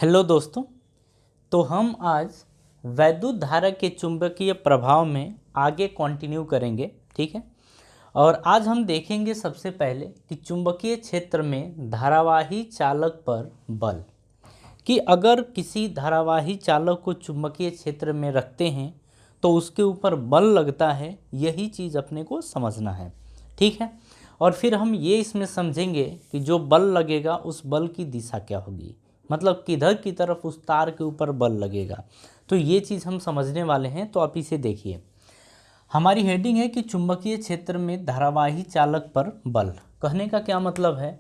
Hello दोस्तों। तो हम आज वैद्युत धारा के चुंबकीय प्रभाव में आगे कंटिन्यू करेंगे, ठीक है। और आज हम देखेंगे सबसे पहले कि चुंबकीय क्षेत्र में धारावाही चालक पर बल, कि अगर किसी धारावाही चालक को चुंबकीय क्षेत्र में रखते हैं तो उसके ऊपर बल लगता है, यही चीज़ अपने को समझना है, ठीक है। और फिर हम ये इसमें समझेंगे कि जो बल लगेगा उस बल की दिशा क्या होगी, मतलब किधर की तरफ उस तार के ऊपर बल लगेगा। तो ये चीज़ हम समझने वाले हैं। तो आप इसे देखिए, हमारी हेडिंग है कि चुंबकीय क्षेत्र में धारावाही चालक पर बल। कहने का क्या मतलब है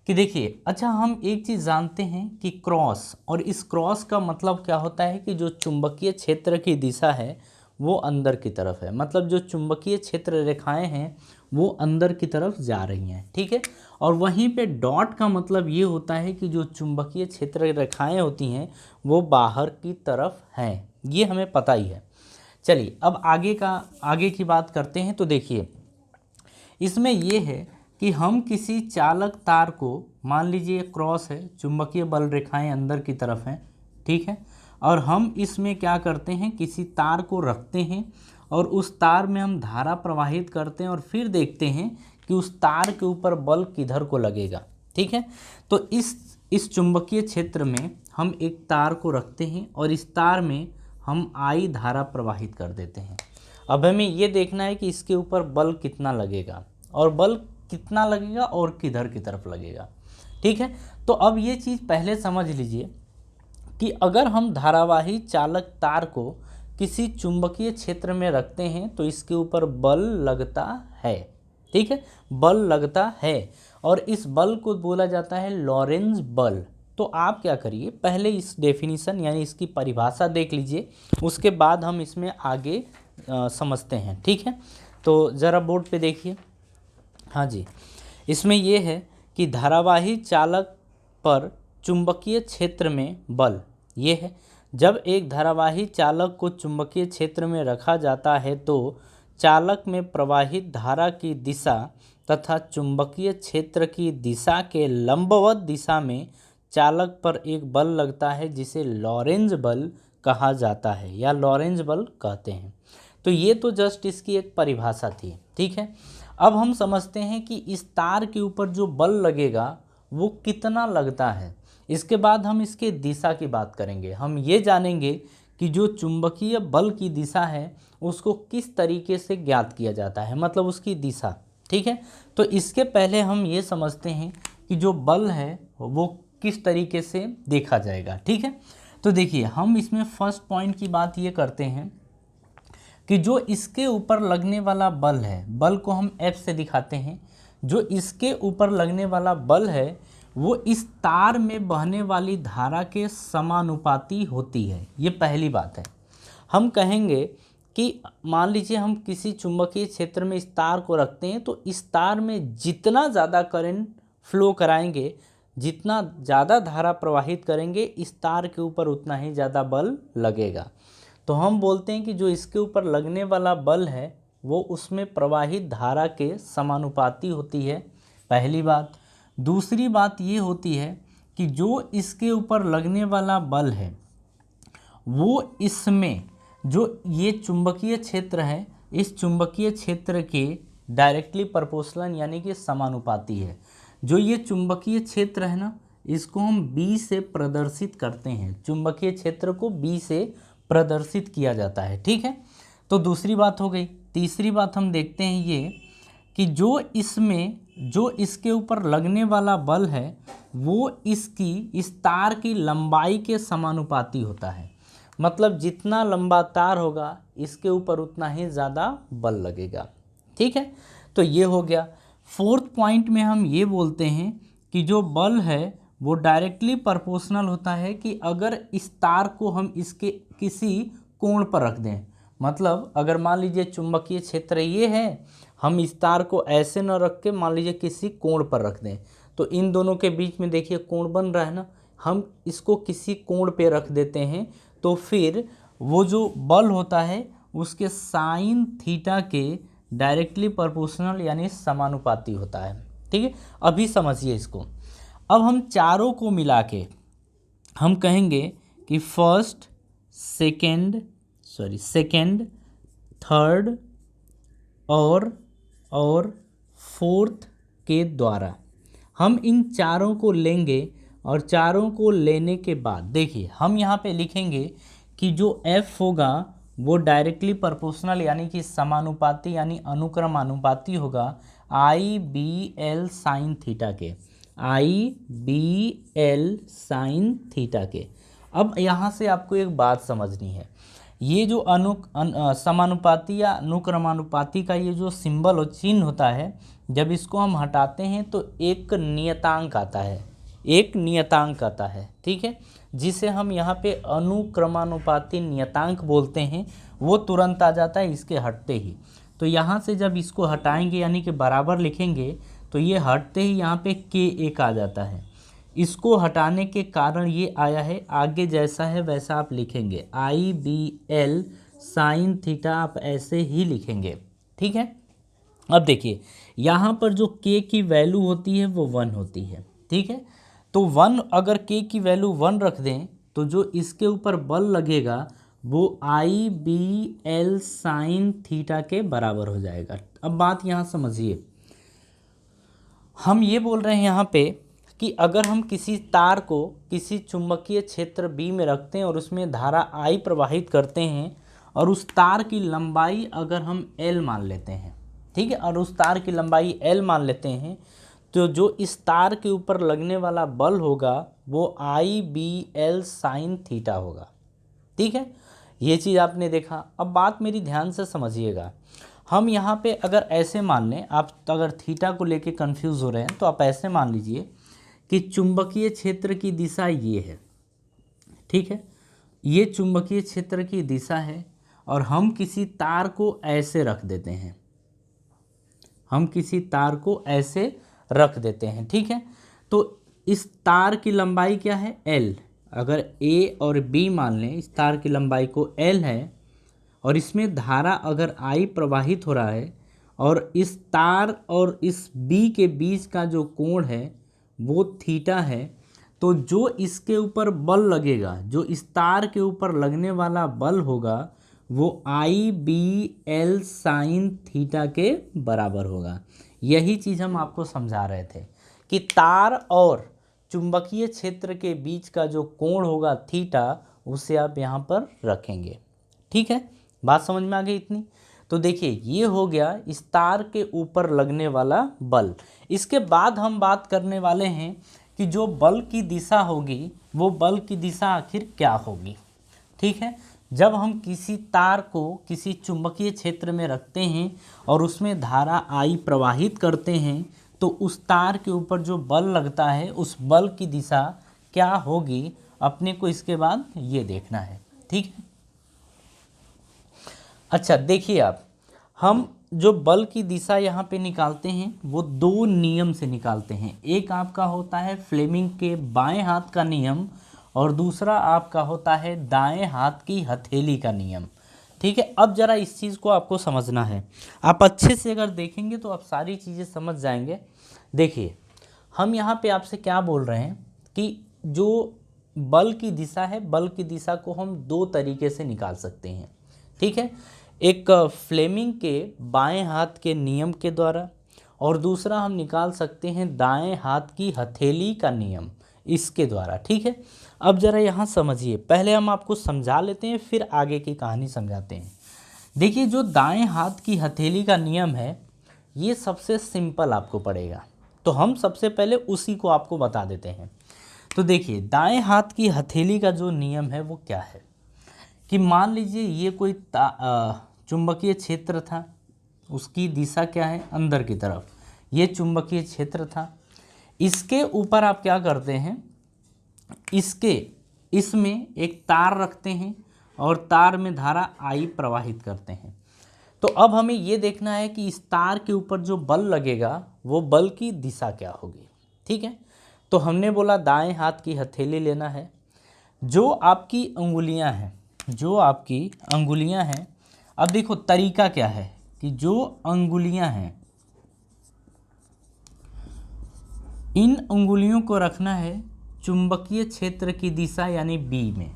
कि देखिए, अच्छा हम एक चीज़ जानते हैं कि क्रॉस, और इस क्रॉस का मतलब क्या होता है कि जो चुंबकीय क्षेत्र की दिशा है वो अंदर की तरफ है, मतलब जो चुंबकीय क्षेत्र रेखाएं हैं वो अंदर की तरफ जा रही हैं, ठीक है। और वहीं पे डॉट का मतलब ये होता है कि जो चुंबकीय क्षेत्र रेखाएं होती हैं वो बाहर की तरफ हैं, ये हमें पता ही है। चलिए अब आगे की बात करते हैं। तो देखिए, इसमें ये है कि हम किसी चालक तार को, मान लीजिए क्रॉस है, चुंबकीय बल रेखाएं अंदर की तरफ हैं, ठीक है। और हम इसमें क्या करते हैं, किसी तार को रखते हैं और उस तार में हम धारा प्रवाहित करते हैं और फिर देखते हैं कि उस तार के ऊपर बल किधर को लगेगा, ठीक है। तो इस चुंबकीय क्षेत्र में हम एक तार को रखते हैं और इस तार में हम आई धारा प्रवाहित कर देते हैं। अब हमें ये देखना है कि इसके ऊपर बल कितना लगेगा, और बल कितना लगेगा और किधर की तरफ लगेगा, ठीक है। तो अब ये चीज़ पहले समझ लीजिए कि अगर हम धारावाही चालक तार को किसी चुंबकीय क्षेत्र में रखते हैं तो इसके ऊपर बल लगता है, ठीक है, बल लगता है। और इस बल को बोला जाता है लॉरेंज बल। तो आप क्या करिए, पहले इस डेफिनेशन यानी इसकी परिभाषा देख लीजिए, उसके बाद हम इसमें आगे समझते हैं, ठीक है। तो ज़रा बोर्ड पे देखिए। हाँ जी, इसमें यह है कि धारावाही चालक पर चुंबकीय क्षेत्र में बल ये है, जब एक धारावाही चालक को चुंबकीय क्षेत्र में रखा जाता है तो चालक में प्रवाहित धारा की दिशा तथा चुंबकीय क्षेत्र की दिशा के लंबवत दिशा में चालक पर एक बल लगता है जिसे लॉरेंज बल कहा जाता है या लॉरेंज बल कहते हैं। तो ये तो जस्ट इसकी एक परिभाषा थी, ठीक है। अब हम समझते हैं कि इस तार के ऊपर जो बल लगेगा वो कितना लगता है। इसके बाद हम इसके दिशा की बात करेंगे। हम ये जानेंगे कि जो चुंबकीय बल की दिशा है उसको किस तरीके से ज्ञात किया जाता है, मतलब उसकी दिशा, ठीक है। तो इसके पहले हम ये समझते हैं कि जो बल है वो किस तरीके से देखा जाएगा, ठीक है। तो देखिए, हम इसमें फर्स्ट पॉइंट की बात ये करते हैं कि जो इसके ऊपर लगने वाला बल है, बल को हम F से दिखाते हैं, जो इसके ऊपर लगने वाला बल है वो इस तार में बहने वाली धारा के समानुपाती होती है। ये पहली बात है। हम कहेंगे कि मान लीजिए हम किसी चुंबकीय क्षेत्र में इस तार को रखते हैं तो इस तार में जितना ज़्यादा करंट फ्लो कराएंगे, जितना ज़्यादा धारा प्रवाहित करेंगे, इस तार के ऊपर उतना ही ज़्यादा बल लगेगा। तो हम बोलते हैं कि जो इसके ऊपर लगने वाला बल है वो उसमें प्रवाहित धारा के समानुपाती होती है, पहली बात। दूसरी बात ये होती है कि जो इसके ऊपर लगने वाला बल है वो इसमें जो ये चुंबकीय क्षेत्र है, इस चुंबकीय क्षेत्र के डायरेक्टली प्रोपोर्शनल यानी कि समानुपाती है। जो ये चुंबकीय क्षेत्र है ना, इसको हम B से प्रदर्शित करते हैं, चुंबकीय क्षेत्र को B से प्रदर्शित किया जाता है, ठीक है। तो दूसरी बात हो गई। तीसरी बात हम देखते हैं ये कि जो इसके ऊपर लगने वाला बल है वो इस तार की लंबाई के समानुपाती होता है, मतलब जितना लंबा तार होगा इसके ऊपर उतना ही ज़्यादा बल लगेगा, ठीक है। तो ये हो गया। फोर्थ पॉइंट में हम ये बोलते हैं कि जो बल है वो डायरेक्टली प्रोपोर्शनल होता है कि अगर इस तार को हम इसके किसी कोण पर रख दें, मतलब अगर मान लीजिए चुंबकीय क्षेत्र ये है, हम इस तार को ऐसे न रख के मान लीजिए किसी कोण पर रख दें, तो इन दोनों के बीच में देखिए कोण बन रहा है ना, हम इसको किसी कोण पे रख देते हैं तो फिर वो जो बल होता है उसके साइन थीटा के डायरेक्टली प्रोपोर्शनल यानी समानुपाती होता है, ठीक है। अभी समझिए इसको। अब हम चारों को मिला के हम कहेंगे कि फर्स्ट, सेकेंड, थर्ड और फोर्थ के द्वारा हम इन चारों को लेंगे। और चारों को लेने के बाद देखिए हम यहाँ पे लिखेंगे कि जो f होगा वो डायरेक्टली प्रोपोर्शनल यानी कि समानुपाती यानी अनुक्रमानुपाती होगा IBL साइन थीटा के, IBL साइन थीटा के। अब यहाँ से आपको एक बात समझनी है, ये जो समानुपाती या अनुक्रमानुपाती का ये जो सिंबल और चिन्ह होता है, जब इसको हम हटाते हैं तो एक नियतांक आता है, एक नियतांक आता है, ठीक है, जिसे हम यहाँ पे अनुक्रमानुपाती नियतांक बोलते हैं, वो तुरंत आ जाता है इसके हटते ही। तो यहाँ से जब इसको हटाएंगे यानी कि बराबर लिखेंगे तो ये हटते ही यहाँ पे K1 आ जाता है। इसको हटाने के कारण ये आया है, आगे जैसा है वैसा आप लिखेंगे, IBL साइन थीटा आप ऐसे ही लिखेंगे, ठीक है। अब देखिए यहाँ पर जो K की वैल्यू होती है वो 1 होती है, ठीक है। तो 1 अगर K की वैल्यू 1 रख दें तो जो इसके ऊपर बल लगेगा वो IBL साइन थीटा के बराबर हो जाएगा। अब बात यहाँ समझिए, हम ये बोल रहे हैं यहाँ पे कि अगर हम किसी तार को किसी चुंबकीय क्षेत्र B में रखते हैं और उसमें धारा I प्रवाहित करते हैं और उस तार की लंबाई अगर हम L मान लेते हैं, ठीक है, और उस तार की लंबाई L मान लेते हैं, तो जो इस तार के ऊपर लगने वाला बल होगा वो IBL साइन थीटा होगा, ठीक है। ये चीज़ आपने देखा। अब बात मेरी ध्यान से समझिएगा, हम यहाँ पे अगर ऐसे मान लें, आप अगर थीटा को लेके कंफ्यूज हो रहे हैं तो आप ऐसे मान लीजिए कि चुंबकीय क्षेत्र की दिशा ये है, ठीक है, ये चुंबकीय क्षेत्र की दिशा है और हम किसी तार को ऐसे रख देते हैं, हम किसी तार को ऐसे रख देते हैं, ठीक है। तो इस तार की लंबाई क्या है, L। अगर A और B मान लें, इस तार की लंबाई को L है और इसमें धारा अगर I प्रवाहित हो रहा है और इस तार और इस B के बीच का जो कोण है वो थीटा है, तो जो इसके ऊपर बल लगेगा, जो इस तार के ऊपर लगने वाला बल होगा वो IBL साइन थीटा के बराबर होगा। यही चीज़ हम आपको समझा रहे थे कि तार और चुंबकीय क्षेत्र के बीच का जो कोण होगा थीटा, उसे आप यहाँ पर रखेंगे, ठीक है। बात समझ में आ गई इतनी? तो देखिए ये हो गया इस तार के ऊपर लगने वाला बल। इसके बाद हम बात करने वाले हैं कि जो बल की दिशा होगी वो बल की दिशा आखिर क्या होगी, ठीक है। जब हम किसी तार को किसी चुंबकीय क्षेत्र में रखते हैं और उसमें धारा I प्रवाहित करते हैं तो उस तार के ऊपर जो बल लगता है उस बल की दिशा क्या होगी, अपने को इसके बाद ये देखना है, ठीक है। अच्छा देखिए आप, हम जो बल की दिशा यहाँ पे निकालते हैं वो दो नियम से निकालते हैं। एक आपका होता है फ्लेमिंग के बाएं हाथ का नियम और दूसरा आपका होता है दाएं हाथ की हथेली का नियम, ठीक है। अब जरा इस चीज़ को आपको समझना है, आप अच्छे से अगर देखेंगे तो आप सारी चीज़ें समझ जाएंगे। देखिए हम यहाँ पे आपसे क्या बोल रहे हैं कि जो बल की दिशा है, बल की दिशा को हम दो तरीके से निकाल सकते हैं, ठीक है। एक फ्लेमिंग के बाएं हाथ के नियम के द्वारा और दूसरा हम निकाल सकते हैं दाएं हाथ की हथेली का नियम, इसके द्वारा, ठीक है। अब ज़रा यहाँ समझिए, पहले हम आपको समझा लेते हैं फिर आगे की कहानी समझाते हैं। देखिए जो दाएं हाथ की हथेली का नियम है ये सबसे सिंपल आपको पड़ेगा, तो हम सबसे पहले उसी को आपको बता देते हैं। तो देखिए दाएं हाथ की हथेली का जो नियम है वो क्या है कि मान लीजिए ये कोई चुंबकीय क्षेत्र था, उसकी दिशा क्या है, अंदर की तरफ, ये चुंबकीय क्षेत्र था। इसके ऊपर आप क्या करते हैं, इसमें एक तार रखते हैं और तार में धारा I प्रवाहित करते हैं। तो अब हमें ये देखना है कि इस तार के ऊपर जो बल लगेगा वो बल की दिशा क्या होगी, ठीक है। तो हमने बोला दाएं हाथ की हथेली लेना है, जो आपकी अंगुलियां हैं, जो आपकी अंगुलियां हैं, अब देखो तरीका क्या है कि जो अंगुलियां हैं इन अंगुलियों को रखना है चुंबकीय क्षेत्र की दिशा यानी बी में।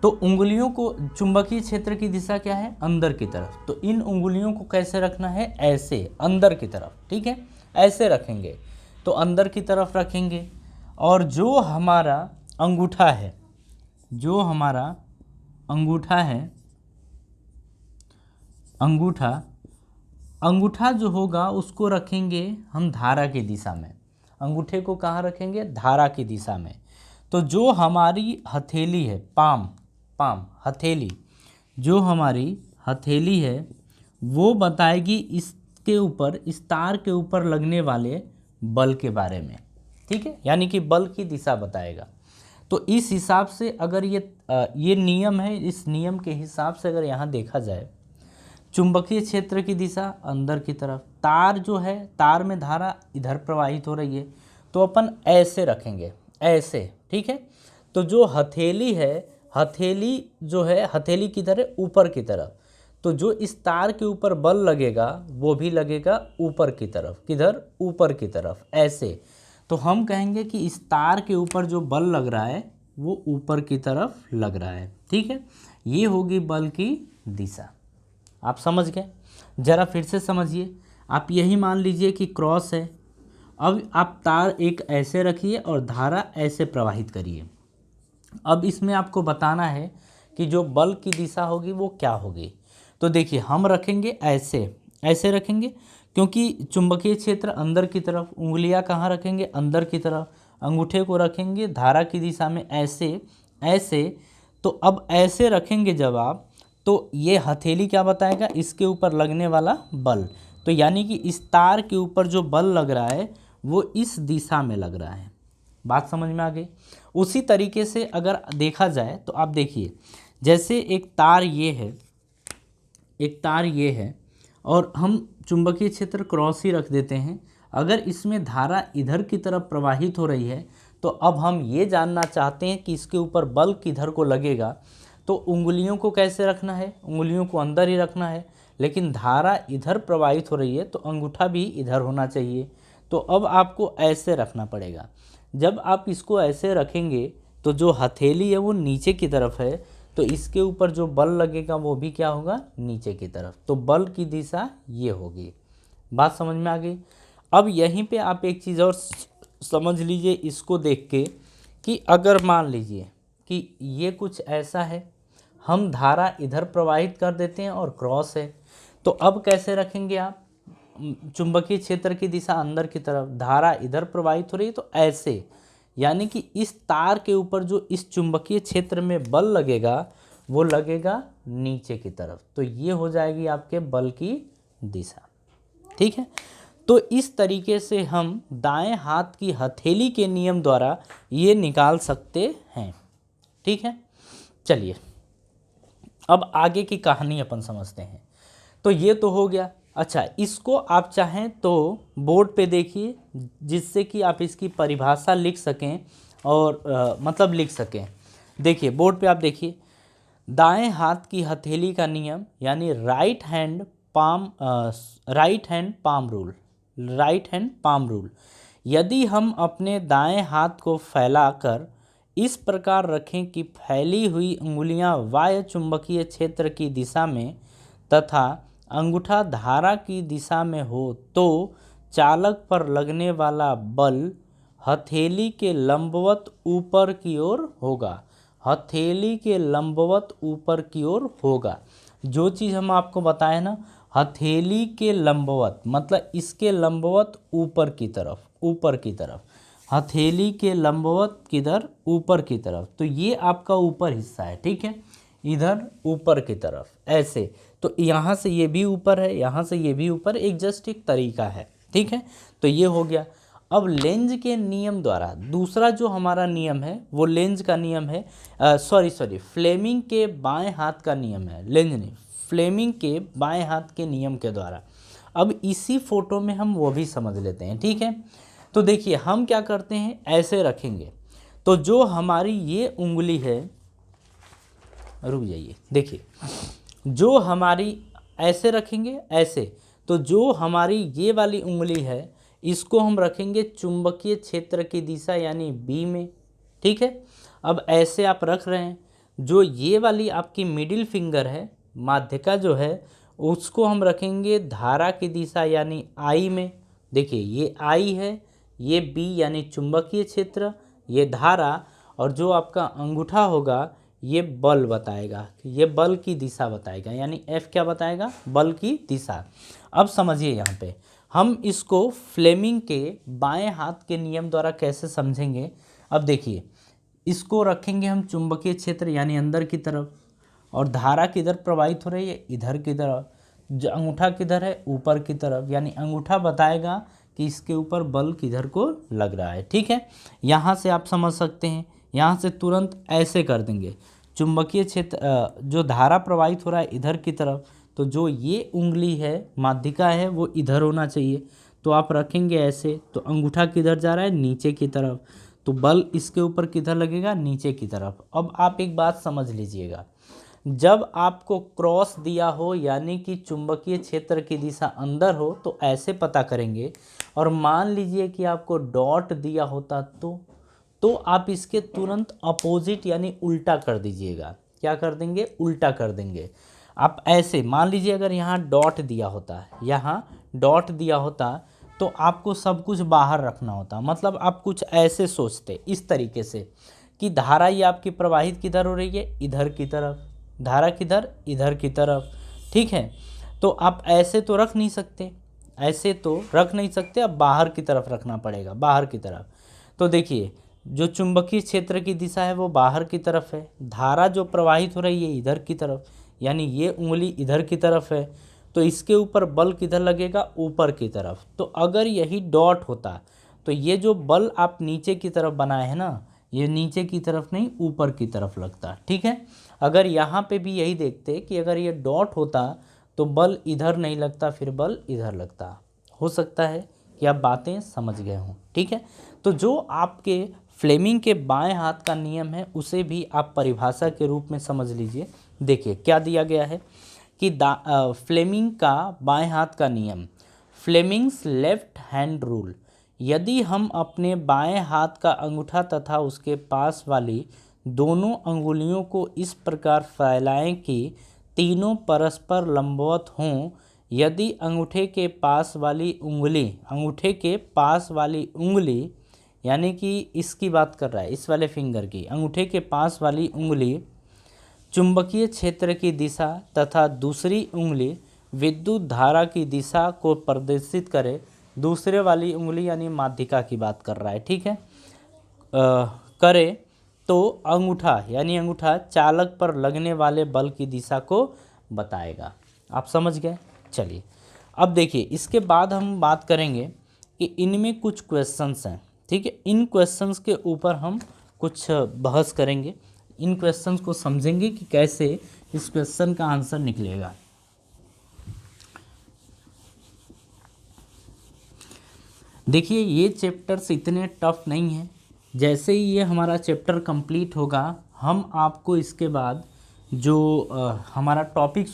तो उंगलियों को, चुंबकीय क्षेत्र की दिशा क्या है, अंदर की तरफ। तो इन उंगलियों को कैसे रखना है, ऐसे अंदर की तरफ, ठीक है, ऐसे रखेंगे। तो अंदर की तरफ रखेंगे। और जो हमारा अंगूठा है, जो हमारा अंगूठा है, अंगूठा जो होगा उसको रखेंगे हम धारा की दिशा में। अंगूठे को कहाँ रखेंगे, धारा की दिशा में। तो जो हमारी हथेली है, पाम हथेली, जो हमारी हथेली है वो बताएगी इसके ऊपर, इस तार के ऊपर लगने वाले बल के बारे में, ठीक है, यानी कि बल की दिशा बताएगा। तो इस हिसाब से अगर ये नियम है, इस नियम के हिसाब से अगर यहाँ देखा जाए, चुंबकीय क्षेत्र की दिशा अंदर की तरफ, तार जो है, तार में धारा इधर प्रवाहित हो रही है, तो अपन ऐसे रखेंगे, ऐसे, ठीक है। तो जो हथेली है, हथेली जो है, हथेली किधर है, ऊपर की तरफ। तो जो इस तार के ऊपर बल लगेगा वो भी लगेगा ऊपर की तरफ। किधर, ऊपर की तरफ, ऐसे। तो हम कहेंगे कि इस तार के ऊपर जो बल लग रहा है वो ऊपर की तरफ लग रहा है, ठीक है। ये होगी बल की दिशा। आप समझ गए? जरा फिर से समझिए। आप यही मान लीजिए कि क्रॉस है। अब आप तार एक ऐसे रखिए और धारा ऐसे प्रवाहित करिए। अब इसमें आपको बताना है कि जो बल की दिशा होगी वो क्या होगी। तो देखिए, हम रखेंगे ऐसे, ऐसे रखेंगे, क्योंकि चुंबकीय क्षेत्र अंदर की तरफ। उंगलियां कहाँ रखेंगे, अंदर की तरफ। अंगूठे को रखेंगे धारा की दिशा में, ऐसे ऐसे। तो अब ऐसे रखेंगे जब आप, तो ये हथेली क्या बताएगा, इसके ऊपर लगने वाला बल। तो यानी कि इस तार के ऊपर जो बल लग रहा है वो इस दिशा में लग रहा है। बात समझ में आ गई? उसी तरीके से अगर देखा जाए तो आप देखिए, जैसे एक तार ये है, एक तार ये है, और हम चुंबकीय क्षेत्र क्रॉस ही रख देते हैं। अगर इसमें धारा इधर की तरफ प्रवाहित हो रही है, तो अब हम ये जानना चाहते हैं कि इसके ऊपर बल किधर को लगेगा। तो उंगलियों को कैसे रखना है, उंगलियों को अंदर ही रखना है, लेकिन धारा इधर प्रवाहित हो रही है तो अंगूठा भी इधर होना चाहिए। तो अब आपको ऐसे रखना पड़ेगा। जब आप इसको ऐसे रखेंगे तो जो हथेली है वो नीचे की तरफ है, तो इसके ऊपर जो बल लगेगा वो भी क्या होगा, नीचे की तरफ। तो बल की दिशा ये होगी। बात समझ में आ गई? अब यहीं पे आप एक चीज़ और समझ लीजिए इसको देख के, कि अगर मान लीजिए कि ये कुछ ऐसा है, हम धारा इधर प्रवाहित कर देते हैं और क्रॉस है, तो अब कैसे रखेंगे आप, चुंबकीय क्षेत्र की दिशा अंदर की तरफ, धारा इधर प्रवाहित हो रही है तो ऐसे, यानी कि इस तार के ऊपर जो इस चुंबकीय क्षेत्र में बल लगेगा वो लगेगा नीचे की तरफ। तो ये हो जाएगी आपके बल की दिशा, ठीक है। तो इस तरीके से हम दाएं हाथ की हथेली के नियम द्वारा ये निकाल सकते हैं, ठीक है। चलिए अब आगे की कहानी अपन समझते हैं। तो ये तो हो गया। अच्छा, इसको आप चाहें तो बोर्ड पे देखिए, जिससे कि आप इसकी परिभाषा लिख सकें और मतलब लिख सकें। देखिए बोर्ड पे आप देखिए, दाएं हाथ की हथेली का नियम यानी right hand palm rule, right hand palm rule. यदि हम अपने दाएं हाथ को फैलाकर इस प्रकार रखें कि फैली हुई उंगलियां वायु चुंबकीय क्षेत्र की दिशा में तथा अंगूठा धारा की दिशा में हो, तो चालक पर लगने वाला बल हथेली के लंबवत ऊपर की ओर होगा। हथेली के लंबवत ऊपर की ओर होगा। जो चीज़ हम आपको बताए ना, हथेली के लंबवत मतलब इसके लंबवत ऊपर की तरफ, ऊपर की तरफ, हथेली के लंबवत किधर, ऊपर की तरफ। तो ये आपका ऊपर हिस्सा है, ठीक है, इधर ऊपर की तरफ ऐसे। तो यहाँ से ये भी ऊपर है, यहाँ से ये भी ऊपर, एक जस्ट एक तरीका है, ठीक है। तो ये हो गया। अब लेंज के नियम द्वारा दूसरा जो हमारा नियम है वो लेंज का नियम है, फ्लेमिंग के बाएं हाथ का नियम है, लेंज नहीं, फ्लेमिंग के बाएं हाथ के नियम के द्वारा। अब इसी फोटो में हम वो भी समझ लेते हैं, ठीक है। तो देखिए हम क्या करते हैं, ऐसे रखेंगे। तो जो हमारी ये उंगली है, रुक जाइए, देखिए, जो हमारी ऐसे रखेंगे, ऐसे, तो जो हमारी ये वाली उंगली है इसको हम रखेंगे चुंबकीय क्षेत्र की दिशा यानी बी में, ठीक है। अब ऐसे आप रख रहे हैं, जो ये वाली आपकी मिडिल फिंगर है, माध्यिका जो है, उसको हम रखेंगे धारा की दिशा यानी आई में। देखिए ये आई है, ये बी यानी चुंबकीय क्षेत्र, ये धारा, और जो आपका अंगूठा होगा ये बल बताएगा, ये बल की दिशा बताएगा, यानी एफ क्या बताएगा, बल की दिशा। अब समझिए यहाँ पे हम इसको फ्लेमिंग के बाएं हाथ के नियम द्वारा कैसे समझेंगे। अब देखिए इसको रखेंगे हम चुंबकीय क्षेत्र यानी अंदर की तरफ, और धारा किधर प्रवाहित हो रही है, इधर की तरफ। जो अंगूठा किधर है, ऊपर की तरफ, यानी अंगूठा बताएगा कि इसके ऊपर बल किधर को लग रहा है, ठीक है। यहाँ से आप समझ सकते हैं, यहाँ से तुरंत ऐसे कर देंगे, चुंबकीय क्षेत्र जो धारा प्रवाहित हो रहा है इधर की तरफ, तो जो ये उंगली है, माध्यिका है, वो इधर होना चाहिए। तो आप रखेंगे ऐसे, तो अंगूठा किधर जा रहा है, नीचे की तरफ, तो बल इसके ऊपर किधर लगेगा, नीचे की तरफ। अब आप एक बात समझ लीजिएगा, जब आपको क्रॉस दिया हो यानी कि चुंबकीय क्षेत्र की दिशा अंदर हो तो ऐसे पता करेंगे, और मान लीजिए कि आपको डॉट दिया होता तो आप इसके तुरंत अपोजिट यानी उल्टा कर दीजिएगा। क्या कर देंगे, उल्टा कर देंगे। आप ऐसे मान लीजिए अगर यहाँ डॉट दिया होता, यहाँ डॉट दिया होता, तो आपको सब कुछ बाहर रखना होता, मतलब आप कुछ ऐसे सोचते इस तरीके से कि धारा ये आपकी प्रवाहित किधर हो रही है, इधर की तरफ, धारा किधर, इधर की तरफ, ठीक है। तो आप ऐसे तो रख नहीं सकते, ऐसे तो रख नहीं सकते, अब बाहर की तरफ रखना पड़ेगा, बाहर की तरफ। तो देखिए जो चुंबकीय क्षेत्र की दिशा है वो बाहर की तरफ है, धारा जो प्रवाहित हो रही है इधर की तरफ, यानी ये उंगली इधर की तरफ है, तो इसके ऊपर बल किधर लगेगा, ऊपर की तरफ। तो अगर यही डॉट होता तो ये जो बल आप नीचे की तरफ बनाए हैं ना, ये नीचे की तरफ नहीं ऊपर की तरफ लगता, ठीक है। अगर यहाँ पे भी यही देखते कि अगर ये डॉट होता तो बल इधर नहीं लगता, फिर बल इधर लगता। हो सकता है कि आप बातें समझ गए हों, ठीक है। तो जो आपके फ्लेमिंग के बाएं हाथ का नियम है उसे भी आप परिभाषा के रूप में समझ लीजिए। देखिए क्या दिया गया है कि फ्लेमिंग का बाएं हाथ का नियम, फ्लेमिंग्स लेफ्ट हैंड रूल, यदि हम अपने बाएं हाथ का अंगूठा तथा उसके पास वाली दोनों अंगुलियों को इस प्रकार फैलाएं कि तीनों परस्पर लंबवत हों, यदि अंगूठे के पास वाली उंगली यानी कि इसकी बात कर रहा है, इस वाले फिंगर की, अंगूठे के पास वाली उंगली चुंबकीय क्षेत्र की दिशा तथा दूसरी उंगली विद्युत धारा की दिशा को प्रदर्शित करे, दूसरे वाली उंगली यानी माध्यिका की बात कर रहा है, ठीक है, करे, तो अंगूठा चालक पर लगने वाले बल की दिशा को बताएगा। आप समझ गए। चलिए अब देखिए इसके बाद हम बात करेंगे कि इनमें कुछ क्वेश्चंस हैं, ठीक है। इन क्वेश्चंस के ऊपर हम कुछ बहस करेंगे, इन क्वेश्चंस को समझेंगे कि कैसे इस क्वेश्चन का आंसर निकलेगा। देखिए ये चैप्टर्स इतने टफ नहीं हैं, जैसे ही ये हमारा चैप्टर कंप्लीट होगा हम आपको इसके बाद जो हमारा टॉपिक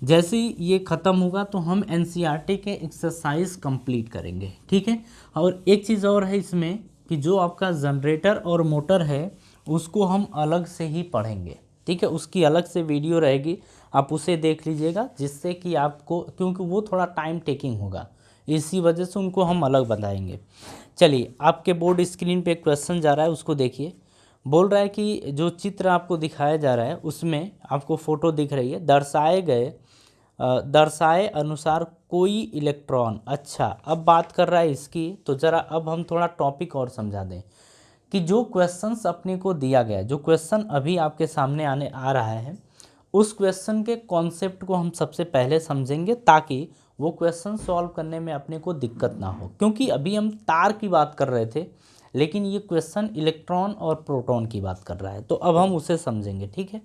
जैसे ही ये ख़त्म होगा तो हम एनसीईआरटी के एक्सरसाइज कंप्लीट करेंगे, ठीक है। और एक चीज़ और है इसमें कि जो आपका जनरेटर और मोटर है उसको हम अलग से ही पढ़ेंगे, ठीक है, उसकी अलग से वीडियो रहेगी, आप उसे देख लीजिएगा, जिससे कि आपको, क्योंकि वो थोड़ा टाइम टेकिंग होगा, इसी वजह से उनको हम अलग बताएंगे। चलिए आपके बोर्ड स्क्रीन पे क्वेश्चन जा रहा है, उसको देखिए। बोल रहा है कि जो चित्र आपको दिखाया जा रहा है उसमें आपको फ़ोटो दिख रही है, दर्शाए अनुसार कोई इलेक्ट्रॉन। अच्छा अब बात कर रहा है इसकी, तो ज़रा अब हम थोड़ा टॉपिक और समझा दें कि जो क्वेश्चंस अपने को दिया गया है, जो क्वेश्चन अभी आपके सामने आ रहा है, उस क्वेश्चन के कॉन्सेप्ट को हम सबसे पहले समझेंगे ताकि वो क्वेश्चन सॉल्व करने में अपने को दिक्कत ना हो। क्योंकि अभी हम तार की बात कर रहे थे, लेकिन ये क्वेश्चन इलेक्ट्रॉन और प्रोटॉन की बात कर रहा है, तो अब हम उसे समझेंगे, ठीक है।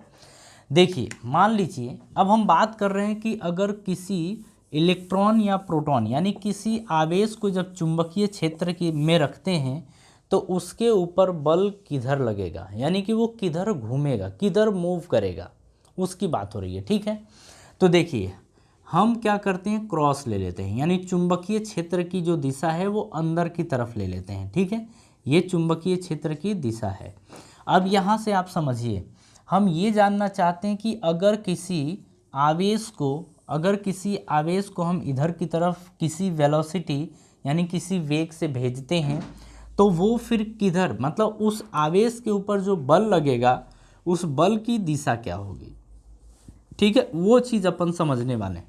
देखिए मान लीजिए अब हम बात कर रहे हैं कि अगर किसी इलेक्ट्रॉन या प्रोटॉन यानी किसी आवेश को जब चुंबकीय क्षेत्र की में रखते हैं तो उसके ऊपर बल किधर लगेगा, यानी कि वो किधर घूमेगा, किधर मूव करेगा, उसकी बात हो रही है, ठीक है। तो देखिए हम क्या करते हैं, क्रॉस ले लेते हैं, यानी चुंबकीय क्षेत्र की जो दिशा है वो अंदर की तरफ ले लेते हैं। ठीक है, ये चुंबकीय क्षेत्र की दिशा है। अब यहाँ से आप समझिए, हम ये जानना चाहते हैं कि अगर किसी आवेश को हम इधर की तरफ किसी वेलोसिटी यानी किसी वेग से भेजते हैं तो वो फिर किधर, मतलब उस आवेश के ऊपर जो बल लगेगा उस बल की दिशा क्या होगी। ठीक है, वो चीज़ अपन समझने वाले हैं।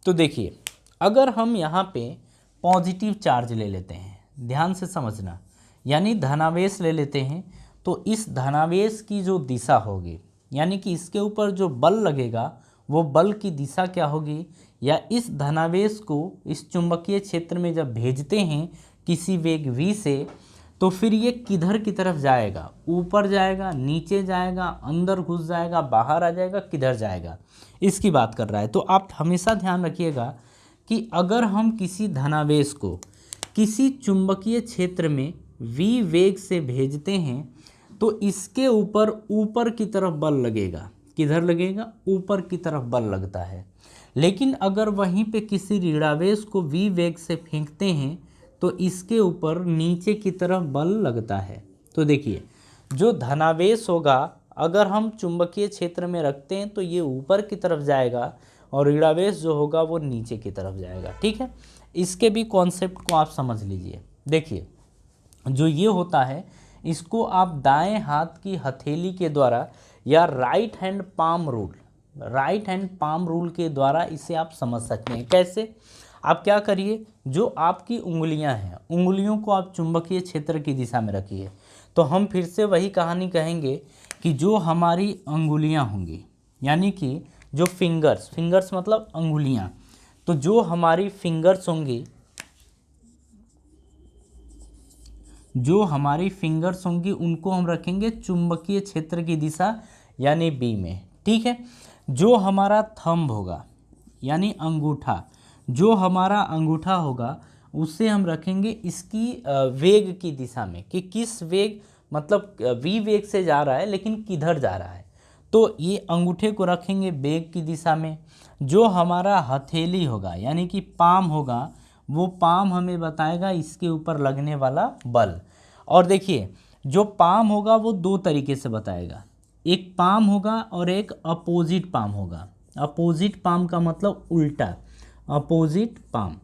तो देखिए, अगर हम यहाँ पे पॉजिटिव चार्ज ले लेते हैं, ध्यान से समझना, यानी धनावेश ले लेते हैं, तो इस धनावेश की जो दिशा होगी, यानी कि इसके ऊपर जो बल लगेगा वो बल की दिशा क्या होगी, या इस धनावेश को इस चुंबकीय क्षेत्र में जब भेजते हैं किसी वेग v से, तो फिर ये किधर की तरफ जाएगा, ऊपर जाएगा, नीचे जाएगा, अंदर घुस जाएगा, बाहर आ जाएगा, किधर जाएगा, इसकी बात कर रहा है। तो आप हमेशा ध्यान रखिएगा कि अगर हम किसी धनावेश को किसी चुंबकीय क्षेत्र में v वेग से भेजते हैं तो इसके ऊपर की तरफ बल लगेगा। किधर लगेगा, ऊपर की तरफ बल लगता है। लेकिन अगर वहीं पे किसी ऋणावेश को v वेग से फेंकते हैं तो इसके ऊपर नीचे की तरफ बल लगता है। तो देखिए, जो धनावेश होगा अगर हम चुंबकीय क्षेत्र में रखते हैं तो ये ऊपर की तरफ जाएगा और ऋणावेश जो होगा वो नीचे की तरफ जाएगा। ठीक है, इसके भी कॉन्सेप्ट को आप समझ लीजिए। देखिए, जो ये होता है इसको आप दाएं हाथ की हथेली के द्वारा या राइट हैंड पाम रूल के द्वारा इसे आप समझ सकते हैं। कैसे, आप क्या करिए, जो आपकी उंगलियां हैं, उंगलियों को आप चुंबकीय क्षेत्र की दिशा में रखिए। तो हम फिर से वही कहानी कहेंगे कि जो हमारी अंगुलियां होंगी, यानी कि जो फिंगर्स मतलब अंगुलियां, तो जो हमारी फिंगर्स होंगी उनको हम रखेंगे चुंबकीय क्षेत्र की दिशा यानी बी में। ठीक है, जो हमारा थंब होगा यानी अंगूठा, जो हमारा अंगूठा होगा उसे हम रखेंगे इसकी वेग की दिशा में, कि किस वेग, मतलब v वेग से जा रहा है लेकिन किधर जा रहा है, तो ये अंगूठे को रखेंगे वेग की दिशा में। जो हमारा हथेली होगा यानी कि पाम होगा, वो पाम हमें बताएगा इसके ऊपर लगने वाला बल। और देखिए, जो पाम होगा वो दो तरीके से बताएगा, एक पाम होगा और एक अपोजिट पाम होगा। अपोजिट पाम का मतलब उल्टा, अपोजिट पाम।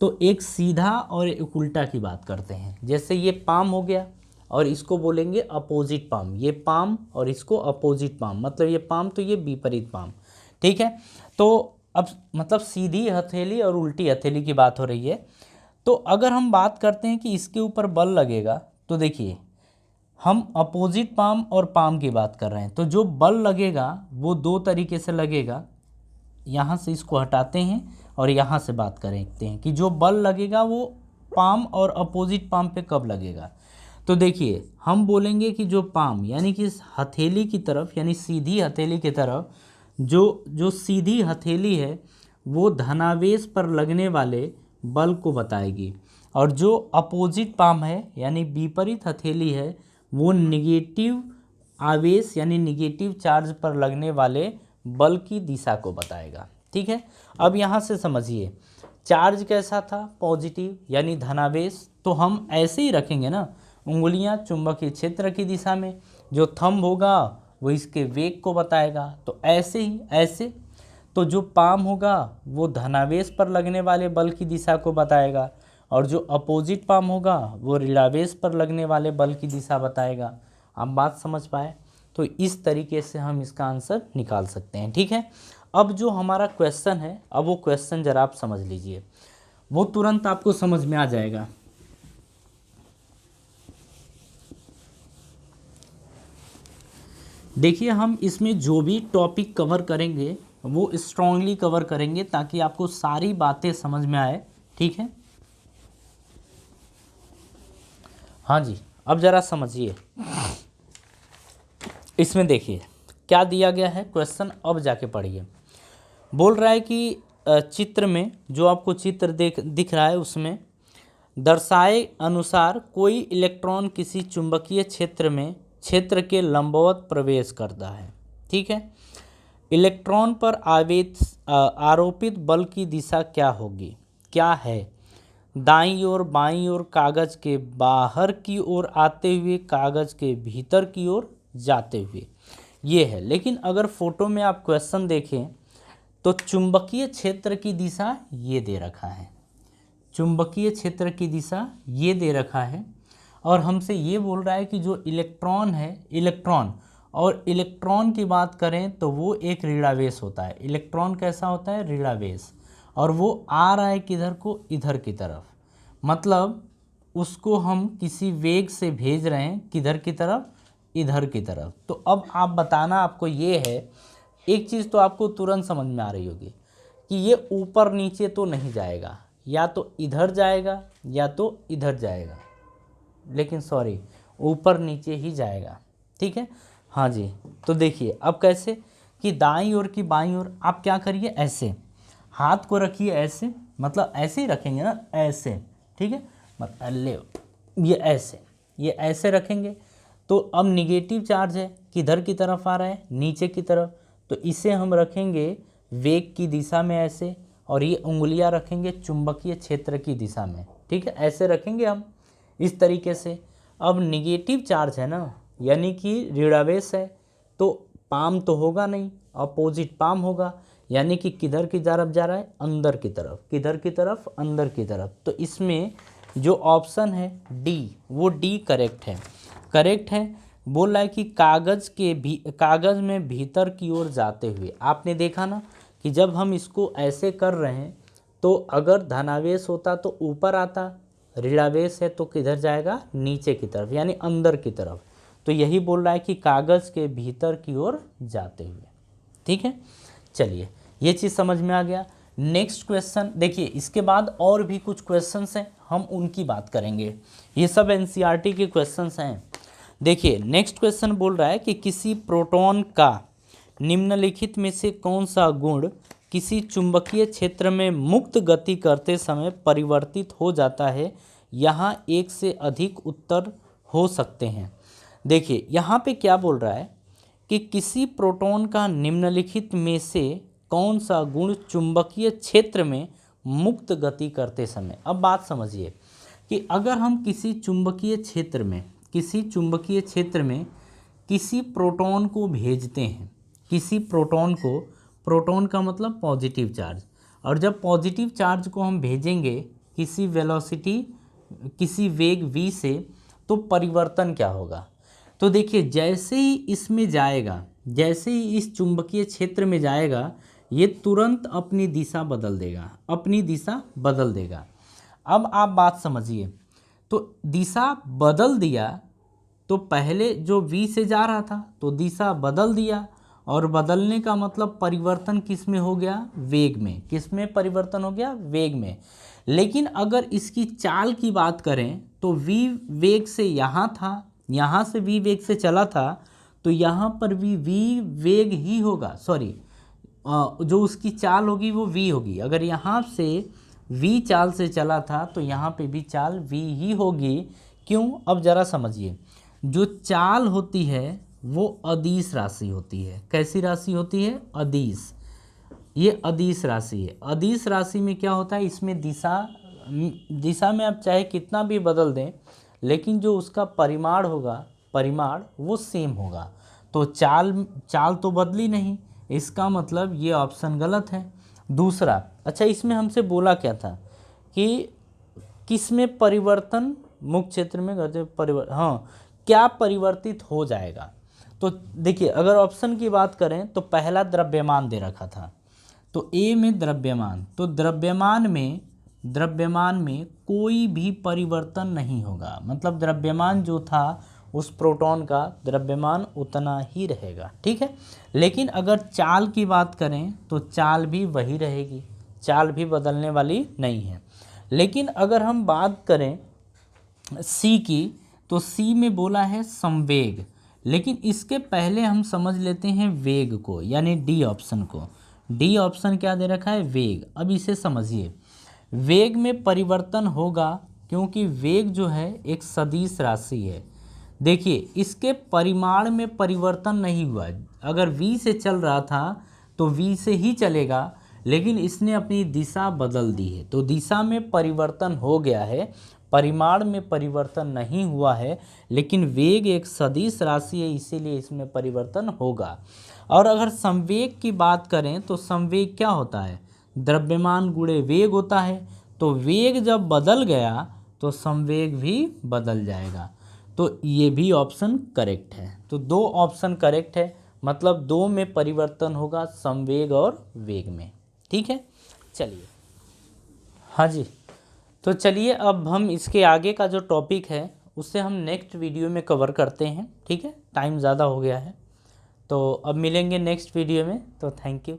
तो एक सीधा और एक उल्टा की बात करते हैं। जैसे ये पाम हो गया और इसको बोलेंगे अपोजिट पाम, ये पाम और इसको अपोजिट पाम, मतलब ये पाम तो ये विपरीत पाम। ठीक है, तो अब मतलब सीधी हथेली और उल्टी हथेली की बात हो रही है। तो अगर हम बात करते हैं कि इसके ऊपर बल लगेगा, तो देखिए हम अपोजिट पाम और पाम की बात कर रहे हैं। तो जो बल लगेगा वो दो तरीके से लगेगा। यहाँ से इसको हटाते हैं और यहाँ से बात करते हैं कि जो बल लगेगा वो पाम और अपोजिट पाम पे कब लगेगा। तो देखिए, हम बोलेंगे कि जो पाम यानी कि हथेली की तरफ, यानी सीधी हथेली की तरफ, जो सीधी हथेली है वो धनावेश पर लगने वाले बल को बताएगी, और जो अपोजिट पाम है यानी विपरीत हथेली है वो निगेटिव आवेश यानी निगेटिव चार्ज पर लगने वाले बल की दिशा को बताएगा। ठीक है, अब यहाँ से समझिए चार्ज कैसा था, पॉजिटिव यानी धनावेश। तो हम ऐसे ही रखेंगे ना, उंगलियां चुंबकीय क्षेत्र की दिशा में, जो थंब होगा वो इसके वेग को बताएगा। तो ऐसे ही ऐसे, तो जो पाम होगा वो धनावेश पर लगने वाले बल की दिशा को बताएगा, और जो अपोजिट पाम होगा वो ऋणावेश पर लगने वाले बल की दिशा बताएगा। आप बात समझ पाए? तो इस तरीके से हम इसका आंसर निकाल सकते हैं। ठीक है, अब जो हमारा क्वेश्चन है, अब वो क्वेश्चन जरा आप समझ लीजिए, वो तुरंत आपको समझ में आ जाएगा। देखिए, हम इसमें जो भी टॉपिक कवर करेंगे वो स्ट्रांगली कवर करेंगे ताकि आपको सारी बातें समझ में आए। ठीक है, हाँ जी, अब ज़रा समझिए। इसमें देखिए क्या दिया गया है क्वेश्चन, अब जाके पढ़िए। बोल रहा है कि चित्र में, जो आपको चित्र दिख रहा है उसमें दर्शाए अनुसार कोई इलेक्ट्रॉन किसी चुंबकीय क्षेत्र के लंबवत प्रवेश करता है। ठीक है, इलेक्ट्रॉन पर आरोपित बल की दिशा क्या होगी, क्या है? दाईं ओर, बाईं ओर, कागज के बाहर की ओर आते हुए, कागज के भीतर की ओर जाते हुए, ये है। लेकिन अगर फोटो में आप क्वेश्चन देखें तो चुंबकीय क्षेत्र की दिशा ये दे रखा है, चुंबकीय क्षेत्र की दिशा ये दे रखा है, और हमसे ये बोल रहा है कि जो इलेक्ट्रॉन है, इलेक्ट्रॉन की बात करें तो वो एक ऋणावेश होता है। इलेक्ट्रॉन कैसा होता है? ऋणावेश। और वो आ रहा है किधर को? इधर की तरफ। मतलब उसको हम किसी वेग से भेज रहे हैं, किधर की तरफ? इधर की तरफ। तो अब आप बताना, आपको ये है, एक चीज़ तो आपको तुरंत समझ में आ रही होगी कि ये ऊपर नीचे तो नहीं जाएगा, या तो इधर जाएगा या तो इधर जाएगा, लेकिन सॉरी, ऊपर नीचे ही जाएगा। ठीक है, हाँ जी। तो देखिए अब कैसे कि दाईं ओर की बाईं ओर आप क्या करिए, ऐसे हाथ को रखिए, ऐसे, मतलब ऐसे ही रखेंगे ना, ऐसे। ठीक है, मतलब ले ये ऐसे रखेंगे। तो अब निगेटिव चार्ज है, किधर की तरफ आ रहा है? नीचे की तरफ। तो इसे हम रखेंगे वेग की दिशा में ऐसे, और ये उंगलियां रखेंगे चुंबकीय क्षेत्र की दिशा में। ठीक है, ऐसे रखेंगे हम इस तरीके से। अब निगेटिव चार्ज है ना, यानी कि ऋणावेश है, तो पाम तो होगा नहीं, अपोजिट पाम होगा, यानी कि किधर की तरफ जा रहा है? अंदर की तरफ। किधर की तरफ? अंदर की तरफ। तो इसमें जो ऑप्शन है डी, वो डी करेक्ट है। करेक्ट है। बोल रहा है कि कागज में भीतर की ओर जाते हुए। आपने देखा ना कि जब हम इसको ऐसे कर रहे हैं तो अगर धनावेश होता तो ऊपर आता, ऋणावेश है तो किधर जाएगा? नीचे की तरफ, यानी अंदर की तरफ। तो यही बोल रहा है कि कागज के भीतर की ओर जाते हुए। ठीक है, चलिए ये चीज़ समझ में आ गया। नेक्स्ट क्वेश्चन देखिए, इसके बाद और भी कुछ क्वेश्चंस हैं, हम उनकी बात करेंगे। ये सब एनसीईआरटी के क्वेश्चंस हैं। देखिए नेक्स्ट क्वेश्चन बोल रहा है कि किसी प्रोटॉन का निम्नलिखित में से कौन सा गुण किसी चुंबकीय क्षेत्र में मुक्त गति करते समय परिवर्तित हो जाता है? यहाँ एक से अधिक उत्तर हो सकते हैं। देखिए यहाँ पे क्या बोल रहा है कि किसी प्रोटॉन का निम्नलिखित में से कौन सा गुण चुंबकीय क्षेत्र में मुक्त गति करते समय। अब बात समझिए कि अगर हम किसी चुंबकीय क्षेत्र में किसी प्रोटॉन को भेजते हैं, किसी प्रोटॉन को, प्रोटॉन का मतलब पॉजिटिव चार्ज, और जब पॉजिटिव चार्ज को हम भेजेंगे किसी वेलोसिटी, किसी वेग v से, तो परिवर्तन क्या होगा? तो देखिए जैसे ही इसमें जाएगा, जैसे ही इस चुंबकीय क्षेत्र में जाएगा, ये तुरंत अपनी दिशा बदल देगा, अपनी दिशा बदल देगा। अब आप बात समझिए, तो दिशा बदल दिया, तो पहले जो v से जा रहा था तो दिशा बदल दिया, और बदलने का मतलब परिवर्तन किस में हो गया? वेग में। किस में परिवर्तन हो गया? वेग में। लेकिन अगर इसकी चाल की बात करें तो v वेग से यहाँ था, यहाँ से v वेग से चला था, तो यहाँ पर भी v वेग ही होगा, सॉरी जो उसकी चाल होगी वो v होगी। अगर यहाँ से v चाल से चला था तो यहाँ पे भी चाल v ही होगी। क्यों? अब जरा समझिए, जो चाल होती है वो अदिश राशि होती है। कैसी राशि होती है? अदिश। ये अदिश राशि है। अदिश राशि में क्या होता है? इसमें दिशा में आप चाहे कितना भी बदल दें, लेकिन जो उसका परिमाण होगा, परिमाण वो सेम होगा। तो चाल तो बदली नहीं, इसका मतलब ये ऑप्शन गलत है। दूसरा, अच्छा इसमें हमसे बोला क्या था कि किस में परिवर्तन, मुक्त क्षेत्र में क्या परिवर्तित हो जाएगा? तो देखिए अगर ऑप्शन की बात करें तो पहला द्रव्यमान दे रखा था, तो ए में द्रव्यमान, तो द्रव्यमान में कोई भी परिवर्तन नहीं होगा। मतलब द्रव्यमान जो था उस प्रोटॉन का द्रव्यमान उतना ही रहेगा। ठीक है, लेकिन अगर चाल की बात करें तो चाल भी वही रहेगी, चाल भी बदलने वाली नहीं है। लेकिन अगर हम बात करें सी की, तो सी में बोला है संवेग, लेकिन इसके पहले हम समझ लेते हैं वेग को, यानी डी ऑप्शन को। डी ऑप्शन क्या दे रखा है? वेग। अब इसे समझिए, वेग में परिवर्तन होगा क्योंकि वेग जो है एक सदिश राशि है। देखिए इसके परिमाण में परिवर्तन नहीं हुआ। अगर v से चल रहा था तो v से ही चलेगा, लेकिन इसने अपनी दिशा बदल दी है। तो दिशा में परिवर्तन हो गया है, परिमाण में परिवर्तन नहीं हुआ है, लेकिन वेग एक सदिश राशि है, इसीलिए इसमें परिवर्तन होगा। और अगर संवेग की बात करें तो संवेग क्या होता है, द्रव्यमान गुणे वेग होता है। तो वेग जब बदल गया तो संवेग भी बदल जाएगा। तो ये भी ऑप्शन करेक्ट है। तो 2 ऑप्शन करेक्ट है, मतलब 2 में परिवर्तन होगा, संवेग और वेग में। ठीक है, चलिए। हाँ जी, तो चलिए अब हम इसके आगे का जो टॉपिक है उसे हम नेक्स्ट वीडियो में कवर करते हैं। ठीक है, टाइम ज़्यादा हो गया है, तो अब मिलेंगे नेक्स्ट वीडियो में। तो थैंक यू।